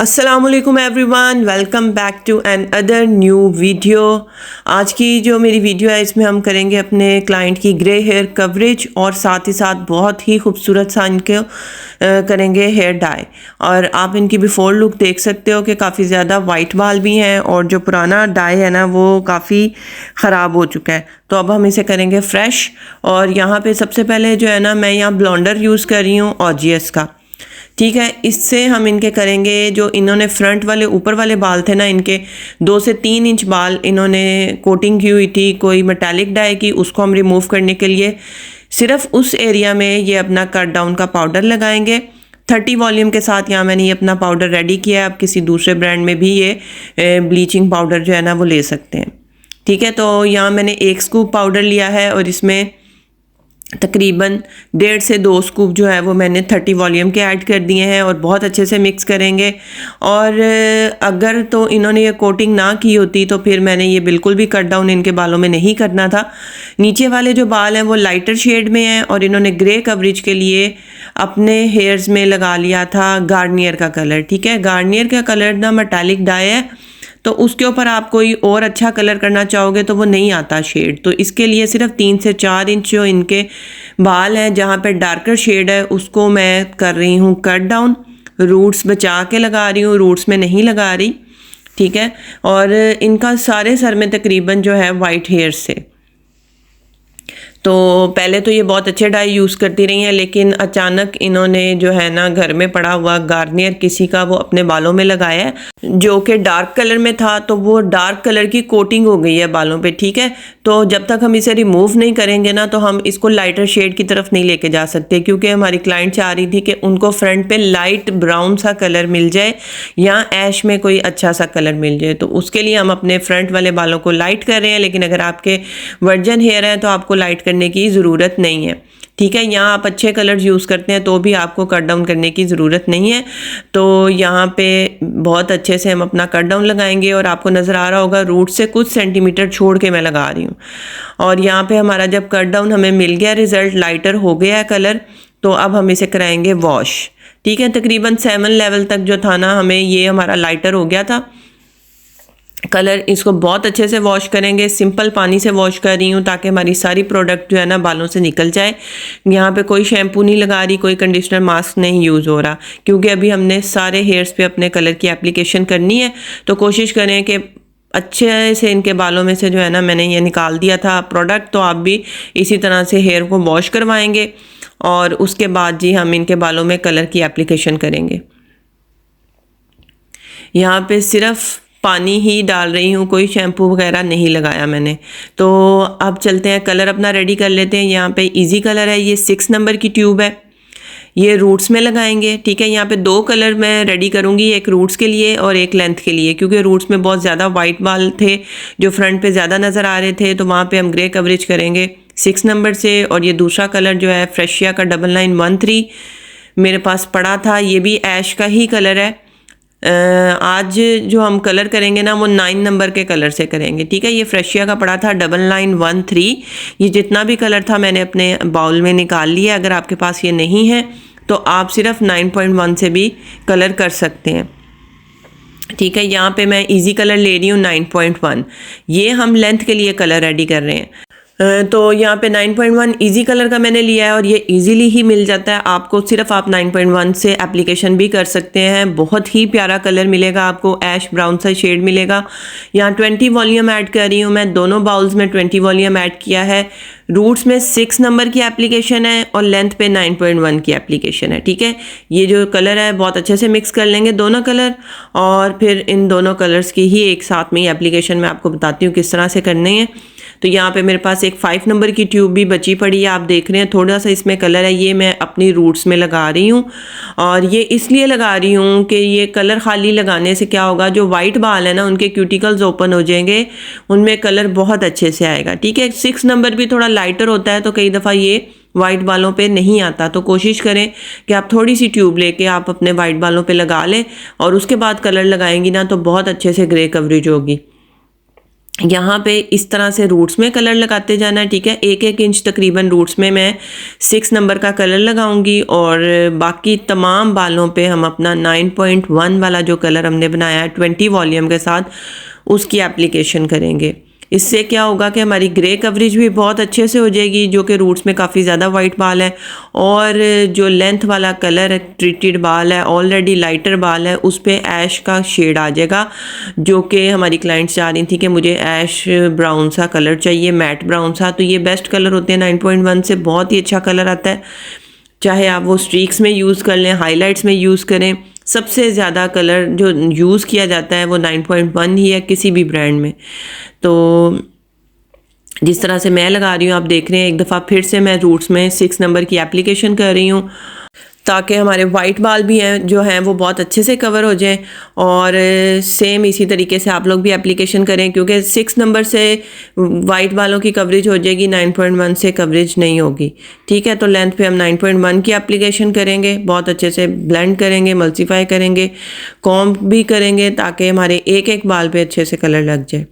अस्सलामुअलैकुम everyone, welcome back to another new video. आज की जो मेरी वीडियो है इसमें हम करेंगे अपने क्लाइंट की ग्रे हेयर कवरेज और साथ ही साथ बहुत ही खूबसूरत सा इनके करेंगे हेयर डाई। और आप इनकी बिफोर लुक देख सकते हो कि काफ़ी ज़्यादा वाइट बाल भी हैं और जो पुराना डाई है ना वो काफ़ी ख़राब हो चुका है। तो अब हम इसे करेंगे फ्रेश। और यहाँ पे सबसे पहले जो है ना मैं यहाँ ब्लॉन्डर यूज़ कर रही हूँ ऑजियस का। ठीक है, इससे हम इनके करेंगे जो इन्होंने फ्रंट वाले ऊपर वाले बाल थे ना, इनके 2 से 3 इंच बाल इन्होंने कोटिंग की हुई थी कोई मेटालिक डाई की, उसको हम रिमूव करने के लिए सिर्फ उस एरिया में ये अपना कट डाउन का पाउडर लगाएंगे 30 वॉल्यूम के साथ। यहाँ मैंने ये अपना पाउडर रेडी किया है। आप किसी दूसरे ब्रांड में भी ये ब्लीचिंग पाउडर जो है ना वो ले सकते हैं। ठीक है, तो यहाँ मैंने 1 स्कूप पाउडर लिया है और इसमें तकरीबन 1.5 से 2 स्कूप जो है वो मैंने 30 वॉल्यूम के ऐड कर दिए हैं और बहुत अच्छे से मिक्स करेंगे। और अगर तो इन्होंने ये कोटिंग ना की होती तो फिर मैंने ये बिल्कुल भी कट डाउन इनके बालों में नहीं करना था। नीचे वाले जो बाल हैं वो लाइटर शेड में हैं और इन्होंने ग्रे कवरेज के लिए अपने हेयर्स में लगा लिया था गार्नियर का कलर। ठीक है, गार्नियर का कलर ना मेटालिक डाई है, तो उसके ऊपर आप कोई और अच्छा कलर करना चाहोगे तो वो नहीं आता शेड। तो इसके लिए सिर्फ 3 से 4 इंच जो इनके बाल हैं जहाँ पे डार्कर शेड है उसको मैं कर रही हूँ कट डाउन। रूट्स बचा के लगा रही हूँ, रूट्स में नहीं लगा रही। ठीक है, और इनका सारे सर में तकरीबन जो है वाइट हेयर से। तो पहले तो ये बहुत अच्छे डाई यूज़ करती रही हैं, लेकिन अचानक इन्होंने जो है ना घर में पड़ा हुआ गार्नियर किसी का वो अपने बालों में लगाया है जो कि डार्क कलर में था, तो वो डार्क कलर की कोटिंग हो गई है बालों पे। ठीक है, तो जब तक हम इसे रिमूव नहीं करेंगे ना तो हम इसको लाइटर शेड की तरफ नहीं लेके जा सकते, क्योंकि हमारी क्लाइंट चाह रही थी कि उनको फ्रंट पे लाइट ब्राउन सा कलर मिल जाए या ऐश में कोई अच्छा सा कलर मिल जाए। तो उसके लिए हम अपने फ्रंट वाले बालों को लाइट कर रहे हैं, लेकिन अगर आपके वर्जन हेयर है तो आपको लाइट करने की ज़रूरत नहीं है। ठीक है, यहाँ आप अच्छे कलर्स यूज़ करते हैं तो भी आपको कट डाउन करने की ज़रूरत नहीं है। तो यहाँ पे बहुत अच्छे से हम अपना कट डाउन लगाएंगे और आपको नज़र आ रहा होगा रूट से कुछ सेंटीमीटर छोड़ के मैं लगा रही हूँ। और यहाँ पे हमारा जब कट डाउन हमें मिल गया, रिज़ल्ट लाइटर हो गया है कलर, तो अब हम इसे कराएंगे वॉश। ठीक है, तकरीबन 7 लेवल तक जो था ना हमें ये हमारा लाइटर हो गया था कलर। इसको बहुत अच्छे से वॉश करेंगे, सिंपल पानी से वॉश कर रही हूँ ताकि हमारी सारी प्रोडक्ट जो है ना बालों से निकल जाए। यहाँ पे कोई शैम्पू नहीं लगा रही, कोई कंडीशनर मास्क नहीं यूज़ हो रहा, क्योंकि अभी हमने सारे हेयर्स पे अपने कलर की एप्लीकेशन करनी है। तो कोशिश करें कि अच्छे से इनके बालों में से जो है ना मैंने ये निकाल दिया था प्रोडक्ट, तो आप भी इसी तरह से हेयर को वॉश करवाएंगे और उसके बाद जी हम इनके बालों में कलर की एप्लीकेशन करेंगे। यहाँ पे सिर्फ पानी ही डाल रही हूँ, कोई शैम्पू वगैरह नहीं लगाया मैंने। तो अब चलते हैं कलर अपना रेडी कर लेते हैं। यहाँ पे इजी कलर है, ये 6 नंबर की ट्यूब है, ये रूट्स में लगाएंगे। ठीक है, यहाँ पे 2 कलर मैं रेडी करूँगी, एक रूट्स के लिए और एक लेंथ के लिए, क्योंकि रूट्स में बहुत ज़्यादा वाइट बाल थे जो फ्रंट पे ज़्यादा नज़र आ रहे थे, तो वहाँ पे हम ग्रे कवरेज करेंगे 6 नंबर से। और ये दूसरा कलर जो है फ्रेशिया का 9913 मेरे पास पड़ा था, ये भी ऐश का ही कलर है। आज जो हम कलर करेंगे ना वो 9 नंबर के कलर से करेंगे। ठीक है, ये फ्रेशिया का पड़ा था 9913। ये जितना भी कलर था मैंने अपने बाउल में निकाल लिया। अगर आपके पास ये नहीं है तो आप सिर्फ 9.1 से भी कलर कर सकते हैं। ठीक है, यहाँ पे मैं इजी कलर ले रही हूँ 9.1। ये हम लेंथ के लिए कलर रेडी कर रहे हैं। तो यहाँ पे 9.1 इजी कलर का मैंने लिया है और ये इजीली ही मिल जाता है आपको। सिर्फ आप 9.1 से एप्लीकेशन भी कर सकते हैं, बहुत ही प्यारा कलर मिलेगा आपको, ऐश ब्राउन सा शेड मिलेगा। यहाँ 20 वॉल्यूम ऐड कर रही हूँ मैं, दोनों बाउल्स में 20 वॉल्यूम ऐड किया है। रूट्स में 6 नंबर की एप्लीकेशन है और लेंथ पे 9.1 की एप्लीकेशन है। ठीक है, ये जो कलर है बहुत अच्छे से मिक्स कर लेंगे दोनों कलर, और फिर इन दोनों कलर्स की ही एक साथ में ही एप्लीकेशन मैं आपको बताती हूँ किस तरह से करनी है। तो यहाँ पे मेरे पास एक 5 नंबर की ट्यूब भी बची पड़ी है, आप देख रहे हैं थोड़ा सा इसमें कलर है, ये मैं अपनी रूट्स में लगा रही हूँ। और ये इसलिए लगा रही हूँ कि ये कलर खाली लगाने से क्या होगा, जो वाइट बाल है ना उनके क्यूटिकल्स ओपन हो जाएंगे, उनमें कलर बहुत अच्छे से आएगा। ठीक है, 6 नंबर भी थोड़ा लाइटर होता है तो कई दफ़ा ये वाइट बालों पे नहीं आता, तो कोशिश करें कि आप थोड़ी सी ट्यूब लेके आप अपने वाइट बालों पे लगा लें और उसके बाद कलर लगाएंगी ना तो बहुत अच्छे से ग्रे कवरेज होगी। यहाँ पे इस तरह से रूट्स में कलर लगाते जाना है, ठीक है। 1-1 इंच तकरीबन रूट्स में मैं 6 नंबर का कलर लगाऊंगी और बाकी तमाम बालों पे हम अपना 9.1 वाला जो कलर हमने बनाया है 20 वॉल्यूम के साथ, उसकी एप्लीकेशन करेंगे। इससे क्या होगा कि हमारी ग्रे कवरेज भी बहुत अच्छे से हो जाएगी, जो कि रूट्स में काफ़ी ज़्यादा वाइट बाल है, और जो लेंथ वाला कलर है, ट्रीटेड बाल है, ऑलरेडी लाइटर बाल है, उस पर ऐश का शेड आ जाएगा, जो कि हमारी क्लाइंट्स चाह रही थी कि मुझे ऐश ब्राउन सा कलर चाहिए, मैट ब्राउन सा। तो ये बेस्ट कलर होते हैं 9.1 से, बहुत ही अच्छा कलर आता है, चाहे आप वो स्ट्रीक्स में यूज़ कर लें, हाईलाइट्स में यूज़ करें। सबसे ज़्यादा कलर जो यूज़ किया जाता है वो 9.1 ही है किसी भी ब्रांड में। तो जिस तरह से मैं लगा रही हूँ आप देख रहे हैं, एक दफ़ा फिर से मैं रूट्स में 6 नंबर की एप्लीकेशन कर रही हूँ, ताकि हमारे वाइट बाल भी हैं जो हैं वो बहुत अच्छे से कवर हो जाएं। और सेम इसी तरीके से आप लोग भी एप्लीकेशन करें, क्योंकि 6 नंबर से वाइट बालों की कवरेज हो जाएगी, 9.1 से कवरेज नहीं होगी, ठीक है। तो लेंथ पे हम 9.1 की एप्लीकेशन करेंगे, बहुत अच्छे से ब्लेंड करेंगे, मल्टीफाई करेंगे, कॉम्ब भी करेंगे, ताकि हमारे एक एक बाल पे अच्छे से कलर लग जाए।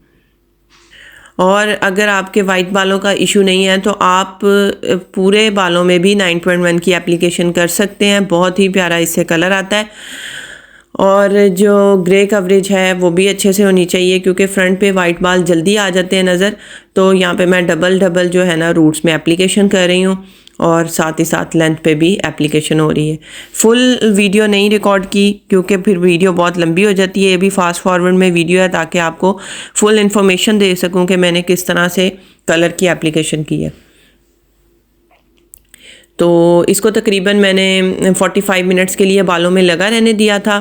और अगर आपके वाइट बालों का इशू नहीं है तो आप पूरे बालों में भी 9.1 की एप्लीकेशन कर सकते हैं, बहुत ही प्यारा इससे कलर आता है। और जो ग्रे कवरेज है वो भी अच्छे से होनी चाहिए, क्योंकि फ्रंट पे वाइट बाल जल्दी आ जाते हैं नज़र। तो यहाँ पे मैं डबल जो है ना रूट्स में एप्लीकेशन कर रही हूँ, और साथ ही साथ लेंथ पे भी एप्लीकेशन हो रही है। फुल वीडियो नहीं रिकॉर्ड की, क्योंकि फिर वीडियो बहुत लंबी हो जाती है। ये भी फास्ट फॉरवर्ड में वीडियो है, ताकि आपको फुल इन्फॉर्मेशन दे सकूं कि मैंने किस तरह से कलर की एप्लीकेशन की है। तो इसको तकरीबन मैंने 45 मिनट्स के लिए बालों में लगा रहने दिया था,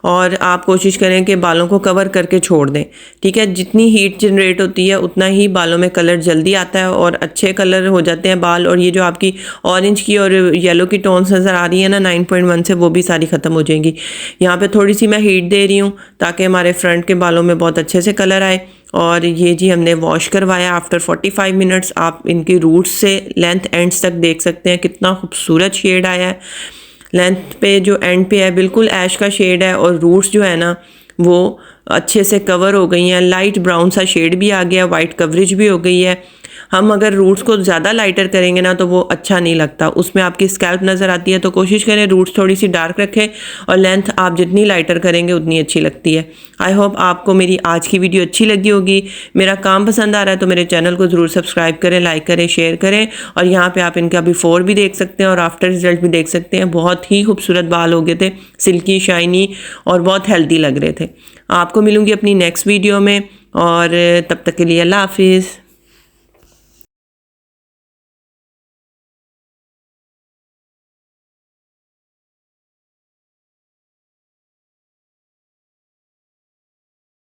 और आप कोशिश करें कि बालों को कवर करके छोड़ दें, ठीक है। जितनी हीट जनरेट होती है उतना ही बालों में कलर जल्दी आता है और अच्छे कलर हो जाते हैं बाल। और ये जो आपकी ऑरेंज की और येलो की टोन्स नज़र आ रही है ना 9.1 से, वो भी सारी ख़त्म हो जाएंगी। यहाँ पे थोड़ी सी मैं हीट दे रही हूँ ताकि हमारे फ्रंट के बालों में बहुत अच्छे से कलर आए। और ये जी हमने वॉश करवाया आफ्टर 45 मिनट्स। आप इनकी रूट्स से लेंथ एंड्स तक देख सकते हैं कितना खूबसूरत शेड आया है। लेंथ पे जो एंड पे है बिल्कुल ऐश का शेड है, और रूट्स जो है ना वो अच्छे से कवर हो गई हैं, लाइट ब्राउन सा शेड भी आ गया, वाइट कवरेज भी हो गई है। हम अगर रूट्स को ज़्यादा लाइटर करेंगे ना तो वो अच्छा नहीं लगता, उसमें आपकी स्कैल्प नज़र आती है। तो कोशिश करें रूट्स थोड़ी सी डार्क रखें, और लेंथ आप जितनी लाइटर करेंगे उतनी अच्छी लगती है। आई होप आपको मेरी आज की वीडियो अच्छी लगी होगी। मेरा काम पसंद आ रहा है तो मेरे चैनल को ज़रूर सब्सक्राइब करें, लाइक करें, शेयर करें। और यहाँ पर आप इनका बिफोर भी देख सकते हैं और आफ्टर रिजल्ट भी देख सकते हैं। बहुत ही खूबसूरत बाल हो गए थे, सिल्की, शाइनी और बहुत हेल्दी लग रहे थे। आपको मिलूँगी अपनी नेक्स्ट वीडियो में, और तब तक के लिए अल्लाह हाफिज़।